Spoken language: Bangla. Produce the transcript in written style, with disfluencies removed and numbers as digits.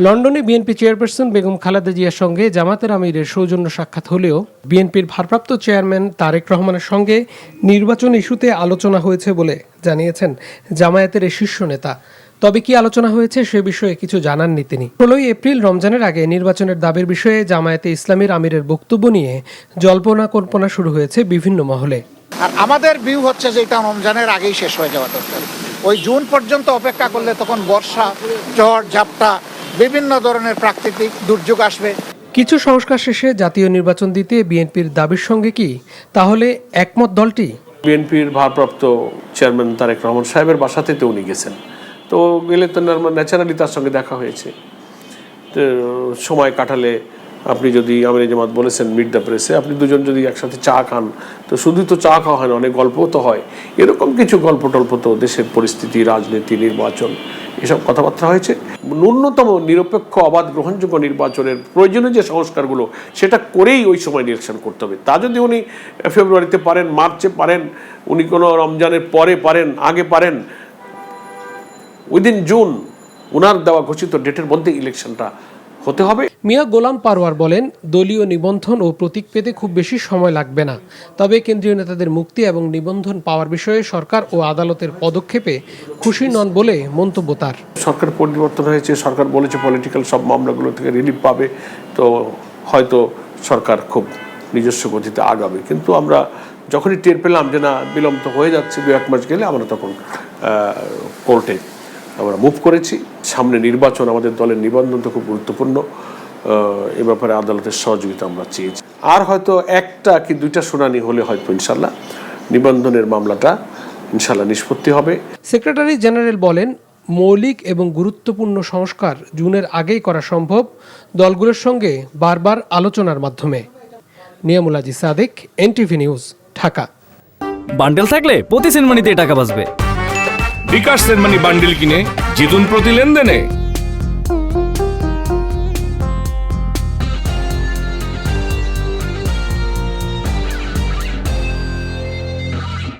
লন্ডনে বিএনপি চেয়ারপারসন বেগম খালেদা জিয়ার সঙ্গে জামাতের আমিরের সৌজন্য সাক্ষাৎ হলেও বিএনপির ভারপ্রাপ্ত চেয়ারম্যান তারেক রহমানের সঙ্গে নির্বাচন ইস্যুতে আলোচনা হয়েছে বলে জানিয়েছেন জামায়াতের এই শীর্ষ নেতা। তবে কি আলোচনা হয়েছে সে বিষয়ে কিছু জানাননি তিনি। 16 এপ্রিল রমজানের আগে নির্বাচনের দাবির বিষয়ে জামায়াতে ইসলামীর আমিরের বক্তব্য নিয়ে জল্পনা কল্পনা শুরু হয়েছে বিভিন্ন মহলে। আর আমাদের ভিউ হচ্ছে যে এটা রমজানের আগেই শেষ হয়ে যাওয়া দরকার। ওই জুন পর্যন্ত অপেক্ষা করলে তখন বর্ষা, ঝড়, ঝাপটা, বিভিন্ন ধরনের প্রাকৃতিক দুর্যোগ আসবে। কিছু সংস্কার শেষে জাতীয় নির্বাচন দিতে বিএনপির দাবির সঙ্গে কি তাহলে একমত দলটি? বিএনপির ভারপ্রাপ্ত চেয়ারম্যান তারেক রহমান সাহেবের বাসাতে তো উনি গেছেন, তো গেলে তো ন্যাচারালি তার সঙ্গে দেখা হয়েছে। তো সময় কাটালে আপনি যদি আমির জামাত বলেছেন মিট দ্য প্রেসে, আপনি দুজন যদি একসাথে চা খান, তো শুধু তো চা খাওয়া হয় না, অনেক গল্পও তো হয়। এরকম কিছু গল্প টল্প তো দেশের পরিস্থিতি, রাজনীতি, নির্বাচন, এসব কথাবার্তা হয়েছে। ন্যূনতম নিরপেক্ষ, অবাধ, গ্রহণযোগ্য নির্বাচনের প্রয়োজনীয় যে সংস্কারগুলো, সেটা করেই ওই সময় ইলেকশন করতে হবে। তা যদি উনি ফেব্রুয়ারিতে পারেন, মার্চে পারেন, উনি কোনো রমজানের পরে পারেন, আগে পারেন, উইদিন জুন উনার দেওয়া ঘোষিত ডেটের মধ্যে ইলেকশনটা হতে হবে। মিয়া গোলাম পারওয়ার বলেন, দলীয় নিবন্ধন ও প্রতীক পেতে খুব বেশি সময় লাগবে না, তবে কেন্দ্রীয় নেতাদের মুক্তি এবং নিবন্ধন পাওয়ার বিষয়ে সরকার ও আদালতের পদক্ষেপে খুশি নন বলে মন্তব্য তার। সরকার পরিবর্তন হয়েছে, সরকার বলেছে পলিটিক্যাল সব মামলাগুলো থেকে রিলিফ পাবে, তো হয়তো সরকার খুব নিজস্ব গতিতে আগাবে। কিন্তু আমরা যখনই টের পেলাম যে না, বিলম্ব হয়ে যাচ্ছে, 2-1 মাস গেলে আমরা তখন কোর্টে আমরা মুভ করেছি। সামনে নির্বাচন, আমাদের দলের নিবন্ধন তো খুব গুরুত্বপূর্ণ, এ ব্যাপারে আদালতের সহযোগিতা আমরা চেয়েছি। আর হয়তো 1টা কি 2টা শুনানি হলে হয়তো ইনশাল্লাহ নিবন্ধনের মামলাটা ইনশাল্লাহ নিষ্পত্তি হবে। সেক্রেটারি জেনারেল বলেন, মৌলিক এবং গুরুত্বপূর্ণ সংস্কার জুনের আগেই করা সম্ভব দলগুলোর সঙ্গে বারবার আলোচনার মাধ্যমে। Niyamul Aziz Sadiq, NTV news, Dhaka. Bundle থাকলে প্রতি সেনমানিতে টাকা বাঁচবে। বিকাশ সেনমানি বান্ডেল কিনে জিতুন প্রতি লেনদেনে।